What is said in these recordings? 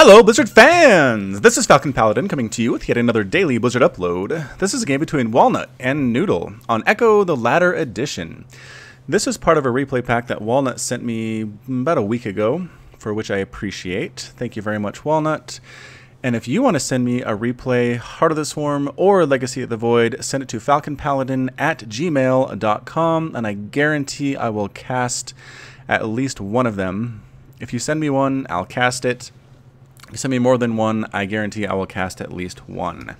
Hello, Blizzard fans! This is Falcon Paladin coming to you with yet another daily Blizzard upload. This is a game between Walnut and Noodle on Echo the Ladder Edition. This is part of a replay pack that Walnut sent me about a week ago, for which I appreciate. Thank you very much, Walnut. And if you want to send me a replay, Heart of the Swarm, or Legacy of the Void, send it to falconpaladin@gmail.com, and I guarantee I will cast at least one of them. If you send me one, I'll cast it. If you send me more than one, I guarantee I will cast at least one.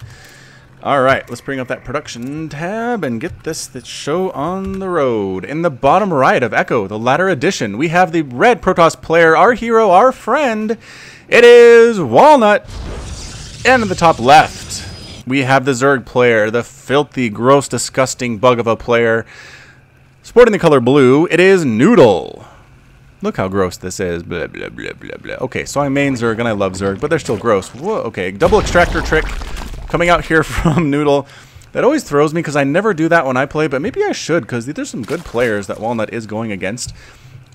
Alright, let's bring up that production tab and get this show on the road. In the bottom right of Echo, the Ladder Edition, we have the red Protoss player, our hero, our friend. It is Walnut. And in the top left, we have the Zerg player, the filthy, gross, disgusting bug of a player. Sporting the color blue, it is Noodle. Look how gross this is. Blah, blah, blah, blah, blah. Okay, so I main Zerg and I love Zerg, but they're still gross. Whoa, okay, double extractor trick coming out here from Noodle. That always throws me because I never do that when I play, but maybe I should because there's some good players that Walnut is going against.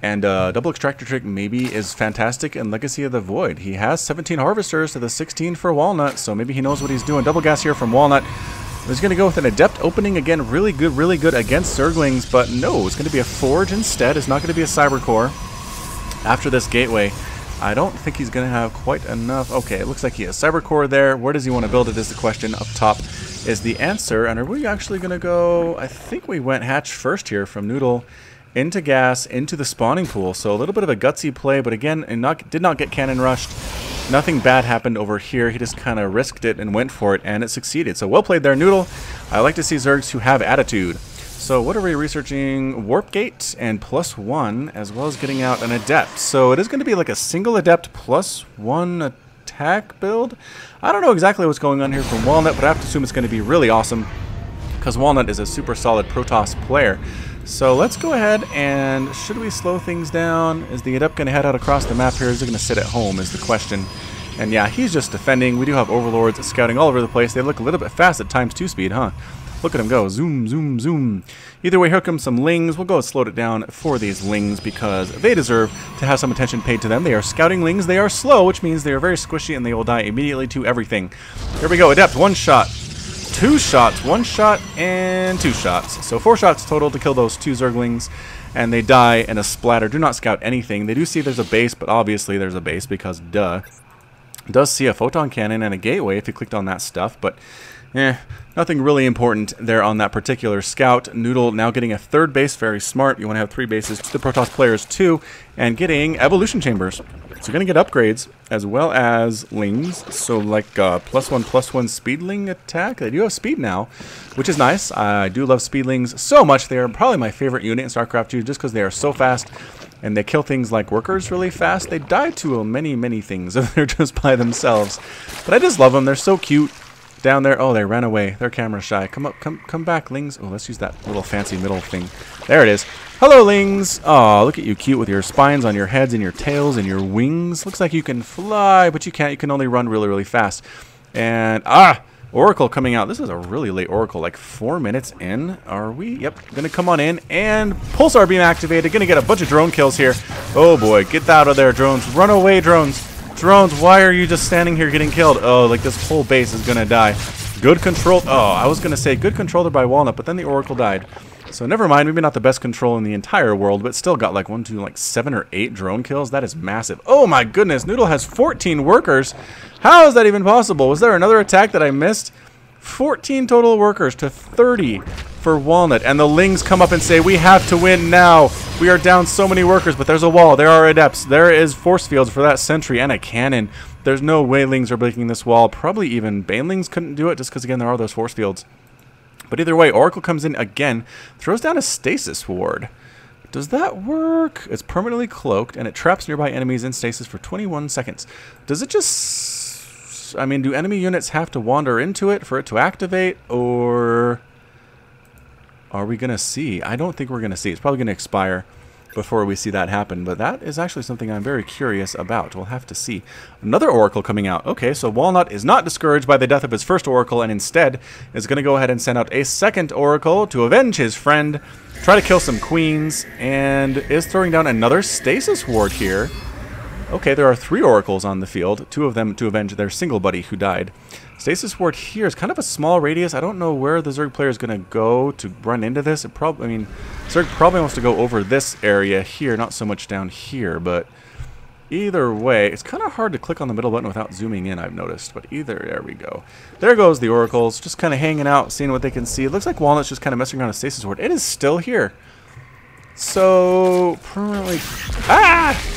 And double extractor trick maybe is fantastic in Legacy of the Void. He has 17 harvesters to the 16 for Walnut, so maybe he knows what he's doing. Double gas here from Walnut. He's going to go with an Adept opening again. Really good against Zerglings, but no, it's going to be a Forge instead. It's not going to be a Cyber Core. After this gateway, I don't think he's going to have quite enough. Okay, it looks like he has Cyber Core there. Where does he want to build it is the question. Up top is the answer. And are we actually going to go... I think we went hatch first here from Noodle into gas, into the spawning pool. So a little bit of a gutsy play, but again, did not get cannon rushed. Nothing bad happened over here. He just kind of risked it and went for it, and it succeeded. So well played there, Noodle. I like to see Zergs who have attitude. So what are we researching? Warp Gate and +1, as well as getting out an Adept. So it is going to be like a single Adept +1 attack build. I don't know exactly what's going on here from Walnut, but I have to assume it's going to be really awesome because Walnut is a super solid Protoss player. So let's go ahead and should we slow things down? Is the Adept going to head out across the map here? Is he going to sit at home is the question. And yeah, he's just defending. We do have Overlords scouting all over the place. They look a little bit fast at ×2 speed, huh? Look at him go. Zoom, zoom, zoom. Either way, here comes some Lings. We'll go and slow it down for these Lings because they deserve to have some attention paid to them. They are scouting Lings. They are slow, which means they are very squishy and they will die immediately to everything. Here we go. Adept. 1 shot. 2 shots. 1 shot and 2 shots. So 4 shots total to kill those 2 Zerglings. And they die in a splatter. Do not scout anything. They do see there's a base, but obviously there's a base because duh. Does see a photon cannon and a gateway if you clicked on that stuff, but nothing really important there on that particular scout. Noodle now getting a 3rd base, very smart. You want to have 3 bases to the Protoss players too, and getting evolution chambers. So you're going to get upgrades as well as Lings. So like +1/+1 speedling attack. They do have speed now, which is nice. I do love speedlings so much. They are probably my favorite unit in StarCraft 2 just because they are so fast. And they kill things like workers really fast. They die to many things if they're just by themselves. But I just love them. They're so cute. Down there. Oh, they ran away. They're camera shy. Come up. Come back, Lings. Oh, let's use that little fancy middle thing. There it is. Hello, Lings. Oh, look at you cute with your spines on your heads and your tails and your wings. Looks like you can fly, but you can't. You can only run really fast. And, Oracle coming out. This is a really late Oracle, like 4 minutes in. Are we? Yep. Gonna come on in and Pulsar Beam activated. Gonna get a bunch of drone kills here. Oh boy, get out of there, drones. Run away, drones. Drones, why are you just standing here getting killed? Oh, like this whole base is gonna die. Good control. Oh, I was gonna say good controller by Walnut, but then the Oracle died. So never mind, maybe not the best control in the entire world, but still got like 7 or 8 drone kills. That is massive. Oh my goodness, Noodle has 14 workers. How is that even possible? Was there another attack that I missed? 14 total workers to 30 for Walnut. And the Lings come up and say, we have to win now. We are down so many workers, but there's a wall. There are Adepts. There is force fields for that sentry and a cannon. There's no way Lings are breaking this wall. Probably even Banelings couldn't do it just because, again, there are those force fields. But either way, Oracle comes in again, throws down a stasis ward. Does that work? It's permanently cloaked, and it traps nearby enemies in stasis for 21 seconds. Does it just... I mean, do enemy units have to wander into it for it to activate, or are we going to see? I don't think we're going to see. It's probably going to expire before we see that happen, but that is actually something I'm very curious about. We'll have to see. Another Oracle coming out. Okay, so Walnut is not discouraged by the death of his first Oracle, and instead is going to go ahead and send out a second Oracle to avenge his friend, try to kill some queens, and is throwing down another stasis ward here. Okay, there are 3 oracles on the field, 2 of them to avenge their single buddy who died. Stasis ward here is kind of a small radius. I don't know where the Zerg player is going to go to run into this. Zerg probably wants to go over this area here, not so much down here, but either way, it's kind of hard to click on the middle button without zooming in, I've noticed. But there we go. There goes the oracles, just kind of hanging out, seeing what they can see. It looks like Walnut's just kind of messing around with Stasis ward. It is still here. So, permanently...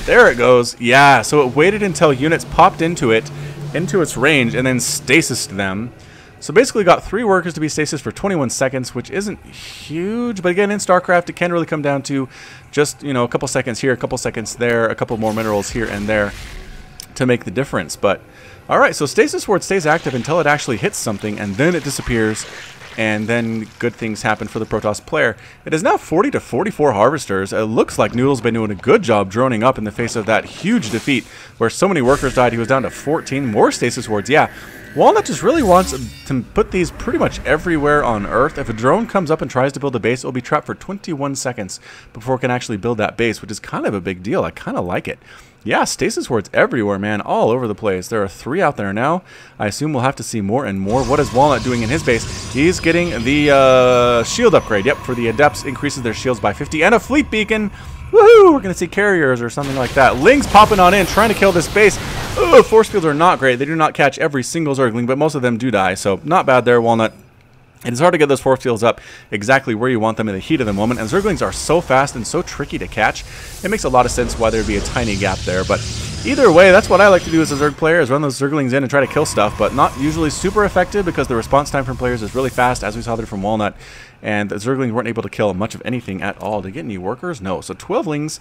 there it goes. Yeah, so it waited until units popped into its range, and then stasised them. So basically got 3 workers to be stasis for 21 seconds, which isn't huge. But again, in StarCraft, it can really come down to just, a couple seconds here, a couple seconds there, a couple more minerals here and there to make the difference. But, alright, so stasis ward stays active until it actually hits something, and then it disappears. And then good things happen for the Protoss player. It is now 40 to 44 harvesters. It looks like Noodle's been doing a good job droning up in the face of that huge defeat where so many workers died. He was down to 14 more stasis wards. Yeah, Walnut just really wants to put these pretty much everywhere on Earth. If a drone comes up and tries to build a base, it will be trapped for 21 seconds before it can actually build that base, which is kind of a big deal. I kind of like it. Yeah, stasis wards everywhere, man, all over the place. There are 3 out there now. I assume we'll have to see more and more. What is Walnut doing in his base? He's getting the shield upgrade. Yep, for the Adepts, increases their shields by 50. And a fleet beacon. Woohoo! We're going to see carriers or something like that. Lings popping on in, trying to kill this base. Ooh, force fields are not great. They do not catch every single Zergling, but most of them do die. So, not bad there, Walnut. It is hard to get those force fields up exactly where you want them in the heat of the moment, and Zerglings are so fast and so tricky to catch. It makes a lot of sense why there'd be a tiny gap there, but either way, that's what I like to do as a Zerg player, is run those Zerglings in and try to kill stuff, but not usually super effective because the response time from players is really fast, as we saw there from Walnut, and the Zerglings weren't able to kill much of anything at all. To get any workers? No. So 12 Lings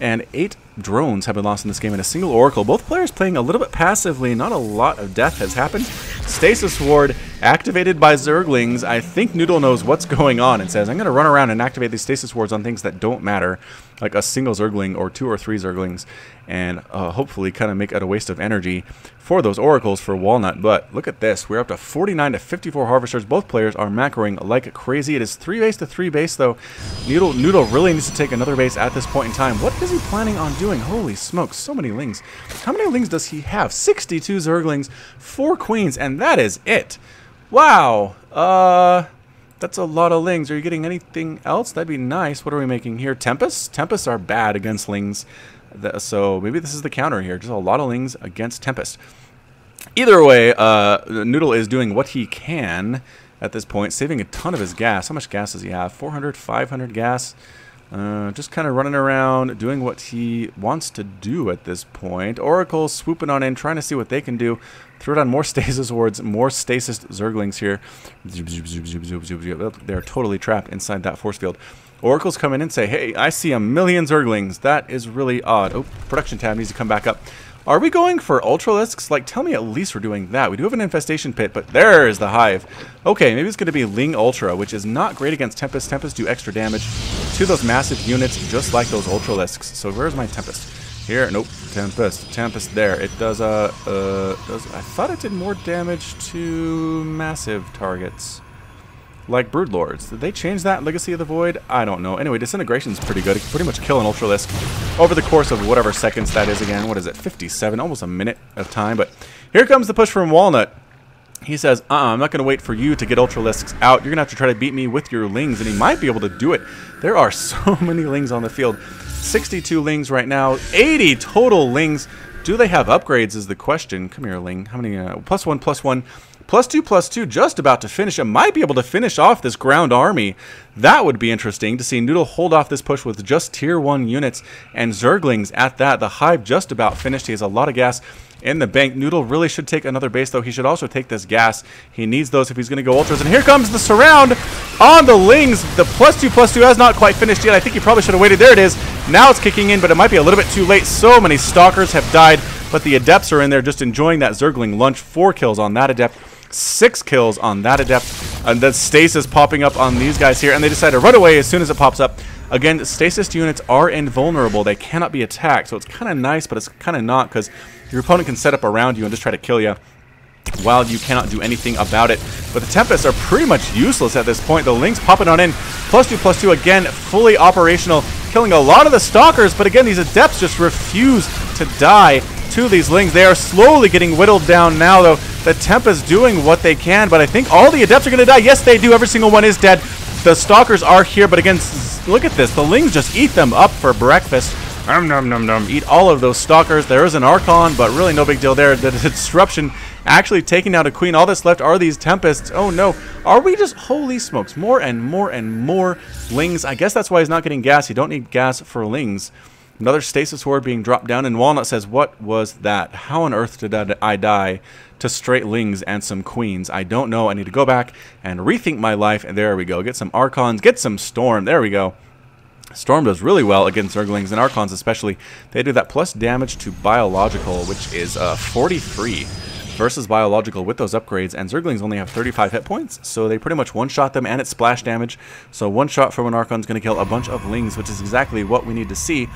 and 8 drones have been lost in this game in a single Oracle. Both players playing a little bit passively. Not a lot of death has happened. Stasis Ward activated by Zerglings. I think Noodle knows what's going on and says, I'm going to run around and activate these Stasis Wards on things that don't matter, like a single Zergling or 2 or 3 Zerglings, and hopefully kind of make it a waste of energy for those Oracles for Walnut. But look at this. We're up to 49 to 54 Harvesters. Both players are macroing like crazy. It is 3 base to 3 base, though. Noodle really needs to take another base at this point in time. What is he planning on doing? Holy smokes, so many Lings. How many Lings does he have? 62 Zerglings, 4 Queens, and that is it. Wow. That's a lot of Lings. Are you getting anything else? That'd be nice. What are we making here? Tempests? Tempests are bad against Lings. So maybe this is the counter here. Just a lot of Lings against Tempest. Either way, Noodle is doing what he can at this point, saving a ton of his gas. How much gas does he have? 400, 500 gas. Just kind of running around, doing what he wants to do at this point. Oracle swooping on in, trying to see what they can do. Throw down more stasis wards, more stasis Zerglings here. They're totally trapped inside that force field. Oracles come in and say, hey, I see a million Zerglings. That is really odd. Oh, production tab needs to come back up. Are we going for Ultralisks? Like, tell me at least we're doing that. We do have an infestation pit, but there is the hive. Okay, maybe it's going to be Ling Ultra, which is not great against Tempest. Tempest do extra damage to those massive units, just like those Ultralisks. So where's my Tempest? Here, nope, Tempest. Tempest there. It does, I thought it did more damage to massive targets, like Broodlords. Did they change that? Legacy of the Void? I don't know. Anyway, Disintegration's pretty good. It can pretty much kill an Ultralisk over the course of whatever seconds that is again. What is it? 57, almost a minute of time. But here comes the push from Walnut. He says, I'm not going to wait for you to get Ultralisks out. You're going to have to try to beat me with your Lings, and he might be able to do it. There are so many Lings on the field. 62 Lings right now. 80 total Lings. Do they have upgrades is the question. Come here, Ling. How many? +1, +1. +2, +2, just about to finish. It might be able to finish off this ground army. That would be interesting to see Noodle hold off this push with just tier 1 units and Zerglings at that. The hive just about finished. He has a lot of gas in the bank. Noodle really should take another base, though. He should also take this gas. He needs those if he's going to go Ultras. And here comes the surround on the Lings. The +2, +2 has not quite finished yet. I think he probably should have waited. There it is. Now it's kicking in, but it might be a little bit too late. So many Stalkers have died, but the Adepts are in there just enjoying that Zergling lunch. 4 kills on that Adept. 6 kills on that Adept, and then stasis popping up on these guys here, and they decide to run away as soon as it pops up. Again, stasis units are invulnerable. They cannot be attacked, so it's kind of nice, but it's kind of not, because your opponent can set up around you and just try to kill you while you cannot do anything about it. But the Tempests are pretty much useless at this point. The Lings popping on in. +2, +2 again, fully operational, killing a lot of the Stalkers, but again, these Adepts just refuse to die to these Lings. They are slowly getting whittled down now, though. The Temp is doing what they can, but I think all the Adepts are going to die. Yes, they do. Every single one is dead. The Stalkers are here, but again, look at this. The Lings just eat them up for breakfast. Nom, nom, nom, nom. Eat all of those Stalkers. There is an Archon, but really no big deal there. The Disruption actually taking out a Queen. All that's left are these Tempests. Oh, no. Are we just... Holy smokes. More and more and more Lings. I guess that's why he's not getting gas. You don't need gas for Lings. Another Stasis Ward being dropped down, and Walnut says, what was that? How on earth did I die to straight Lings and some Queens? I don't know. I need to go back and rethink my life, and there we go. Get some Archons, get some Storm. There we go. Storm does really well against Zerglings, and Archons especially. They do that plus damage to Biological, which is 43 versus Biological with those upgrades, and Zerglings only have 35 hit points, so they pretty much one-shot them, and it's splash damage. So one shot from an Archon is going to kill a bunch of Lings, which is exactly what we need to see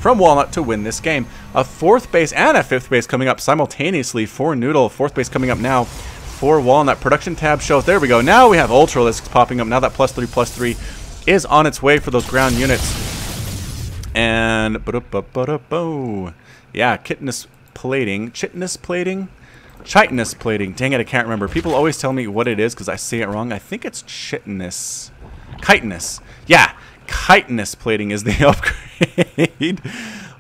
from Walnut to win this game. A 4th base and a 5th base coming up simultaneously for Noodle. 4th base coming up now for Walnut. Production tab shows, there we go. Now we have Ultralisks popping up. Now that +3/+3 is on its way for those ground units. And, yeah, chitinous plating. Chitinous plating. Dang it, I can't remember. People always tell me what it is because I say it wrong. I think it's chitinous. Chitinous. Yeah, chitinous plating is the upgrade.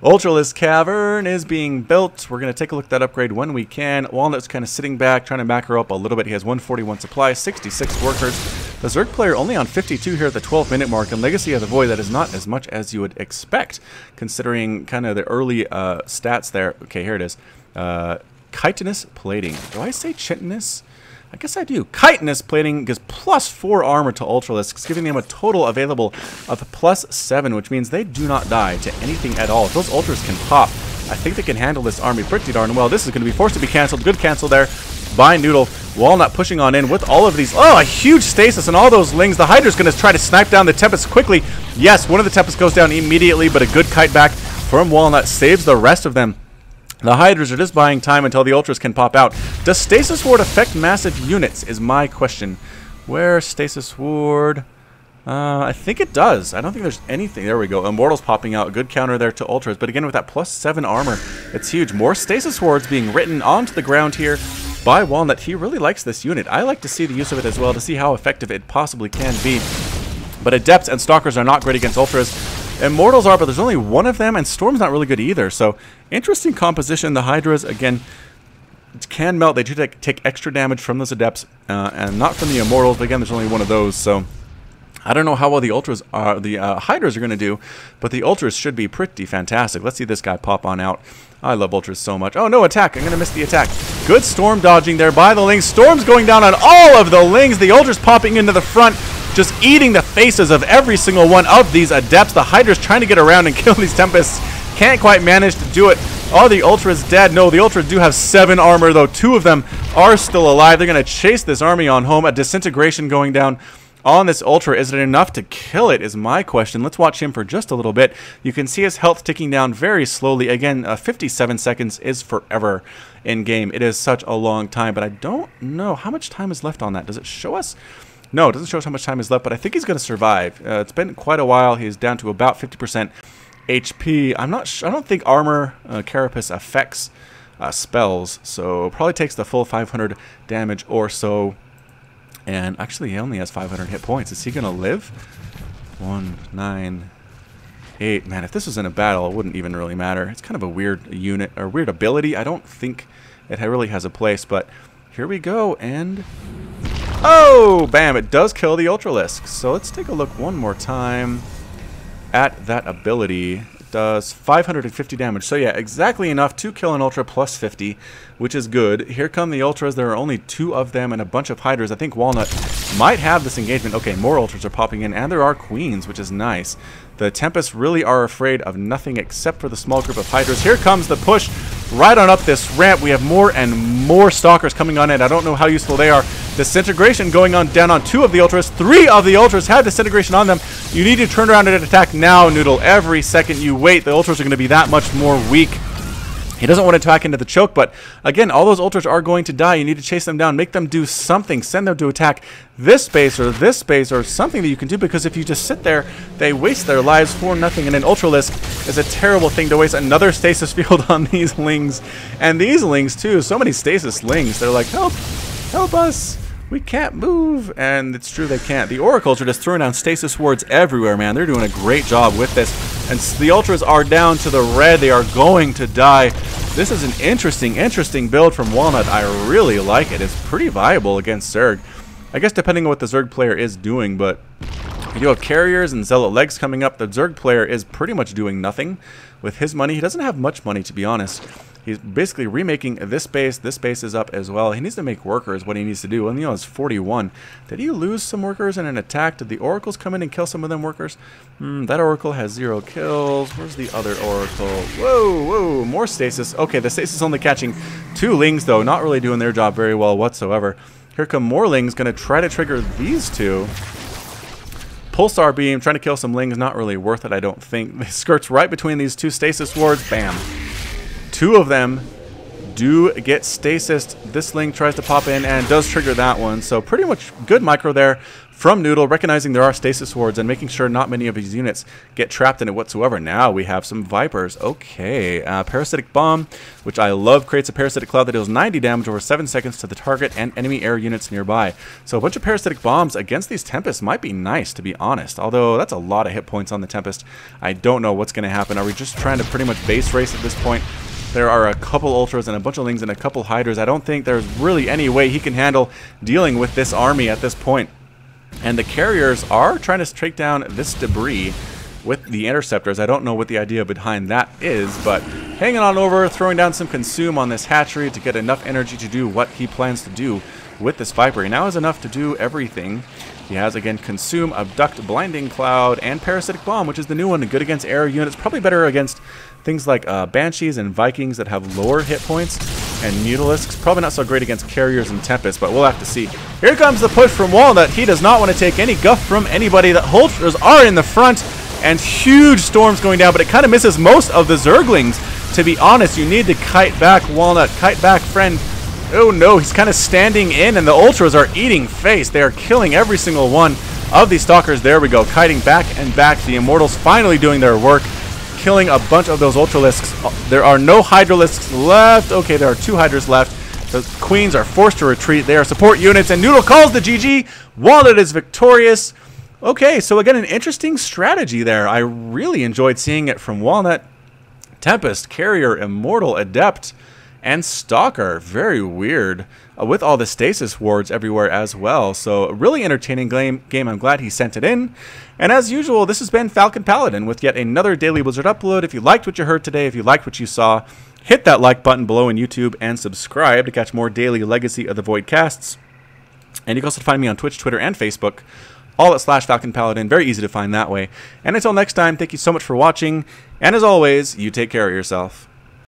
Ultralisk Cavern is being built. We're going to take a look at that upgrade when we can. Walnut's kind of sitting back, trying to back her up a little bit. He has 141 supply, 66 workers. The Zerg player only on 52 here at the 12-minute mark, and Legacy of the Void, that is not as much as you would expect, considering kind of the early stats there. Okay, here it is. Chitinous plating. Do I say chitinous? I guess I do. Chitinous plating gives +4 armor to Ultralisks, giving them a total available of +7, which means they do not die to anything at all. If those Ultras can pop, I think they can handle this army pretty darn well. This is going to be forced to be canceled. Good cancel there by Noodle. Walnut pushing on in with all of these. Oh, a huge stasis and all those Lings. The Hydra's going to try to snipe down the Tempest quickly. Yes, one of the Tempests goes down immediately, but a good kite back from Walnut saves the rest of them. The Hydras are just buying time until the Ultras can pop out. Does Stasis Ward affect massive units is my question. Where's Stasis Ward? I think it does. I don't think there's anything. There we go. Immortals popping out. A good counter there to Ultras. But again, with that +7 armor, it's huge. More Stasis Wards being written onto the ground here by Walnut. He really likes this unit. I like to see the use of it as well to see how effective it possibly can be. But Adepts and Stalkers are not great against Ultras. Immortals are, but there's only one of them, and Storm's not really good either. So, interesting composition. The Hydras, again, can melt. They do take extra damage from those Adepts, and not from the Immortals, but again, there's only one of those. So, I don't know how well the Ultras are, the Hydras are going to do, but the Ultras should be pretty fantastic. Let's see this guy pop on out. I love Ultras so much. Oh, no attack. I'm going to miss the attack. Good Storm dodging there by the Lings. Storm's going down on all of the Lings. The Ultras popping into the front, just eating the faces of every single one of these Adepts. The Hydra's trying to get around and kill these Tempests. Can't quite manage to do it. Are the Ultras dead? No, the Ultras do have 7 armor, though 2 of them are still alive. They're going to chase this army on home. A disintegration going down on this Ultra. Is it enough to kill it is my question. Let's watch him for just a little bit. You can see his health ticking down very slowly. Again, 57 seconds is forever in game. It is such a long time, but I don't know how much time is left on that. Does it show us? No, it doesn't show us how much time is left, but I think he's going to survive. It's been quite a while. He's down to about 50% HP. I'm not sure. I don't think armor carapace affects spells, so probably takes the full 500 damage or so. And actually, he only has 500 hit points. Is he going to live? 1, 9, 8. Man, if this was in a battle, it wouldn't even really matter. It's kind of a weird unit, or weird ability. I don't think it really has a place, but here we go, and... oh, bam, it does kill the Ultralisk. So let's take a look one more time at that ability. It does 550 damage. So yeah, exactly enough to kill an Ultra plus 50, which is good. Here come the Ultras. There are only 2 of them and a bunch of Hydras. I think Walnut might have this engagement. Okay, more Ultras are popping in, and there are Queens, which is nice. The Tempests really are afraid of nothing except for the small group of Hydras. Here comes the push right on up this ramp. We have more and more Stalkers coming on in. I don't know how useful they are. Disintegration going on down on 2 of the Ultras. 3 of the Ultras have disintegration on them. You need to turn around and attack now, Noodle. Every second you wait, the Ultras are going to be that much more weak. He doesn't want to attack into the choke, but again, all those ultras are going to die. You need to chase them down, make them do something, send them to attack this space or something that you can do, because if you just sit there, they waste their lives for nothing. And an Ultralisk is a terrible thing to waste. Another stasis field on these Lings. And these Lings too, so many stasis Lings. They're like, help, help us. We can't move, and it's true they can't. The Oracles are just throwing down stasis wards everywhere, man. They're doing a great job with this. And the Ultras are down to the red. They are going to die. This is an interesting build from Walnut. I really like it. It's pretty viable against Zerg. I guess depending on what the Zerg player is doing, but you do have Carriers and Zealot Legs coming up. The Zerg player is pretty much doing nothing with his money. He doesn't have much money, to be honest. He's basically remaking this base. This base is up as well. He needs to make workers, what he needs to do. And, you know, it's 41. Did he lose some workers in an attack? Did the Oracles come in and kill some of them workers? That Oracle has 0 kills. Where's the other Oracle? Whoa, more stasis. Okay, the stasis only catching 2 Lings, though. Not really doing their job very well whatsoever. Here come more Lings. Going to try to trigger these 2. Pulsar Beam, trying to kill some Lings. Not really worth it, I don't think. It skirts right between these 2 stasis wards. Bam. 2 of them do get stasis. This Ling tries to pop in and does trigger that one. So pretty much good micro there from Noodle, recognizing there are stasis wards and making sure not many of his units get trapped in it whatsoever. Now we have some Vipers. Okay, Parasitic Bomb, which I love, creates a Parasitic Cloud that deals 90 damage over 7 seconds to the target and enemy air units nearby. So a bunch of Parasitic Bombs against these Tempests might be nice, to be honest. Although that's a lot of hit points on the Tempest. I don't know what's going to happen. Are we just trying to pretty much base race at this point? There are a couple Ultras and a bunch of Lings and a couple Hydras. I don't think there's really any way he can handle dealing with this army at this point. And the Carriers are trying to take down this debris with the Interceptors. I don't know what the idea behind that is, but hanging on over, throwing down some Consume on this hatchery to get enough energy to do what he plans to do with this Viper. He now has enough to do everything. He has, again, Consume, Abduct, Blinding Cloud, and Parasitic Bomb, which is the new one. Good against air units. Probably better against things like Banshees and Vikings that have lower hit points. And Mutalisks. Probably not so great against Carriers and Tempests, but we'll have to see. Here comes the push from Walnut. He does not want to take any guff from anybody. The Ultras are in the front, and huge storms going down, but it kind of misses most of the Zerglings. To be honest, you need to kite back, Walnut. Kite back, friend. Oh no, he's kind of standing in, and the Ultras are eating face. They are killing every single one of these Stalkers. There we go, kiting back and back. The Immortals finally doing their work, killing a bunch of those Ultralisks. There are no Hydralisks left. Okay, there are 2 Hydras left. The Queens are forced to retreat. They are support units, and Noodle calls the GG. Walnut is victorious. Okay, so again, an interesting strategy there. I really enjoyed seeing it from Walnut. Tempest, Carrier, Immortal, Adept, and Stalker. Very weird. With all the stasis wards everywhere as well. So a really entertaining game. I'm glad he sent it in. And as usual, this has been Falcon Paladin with yet another Daily Wizard upload. If you liked what you heard today, if you liked what you saw, hit that like button below in YouTube and subscribe to catch more daily Legacy of the Void casts. And you can also find me on Twitch, Twitter, and Facebook, all at /Falcon Paladin. Very easy to find that way. And until next time, thank you so much for watching. And as always, you take care of yourself.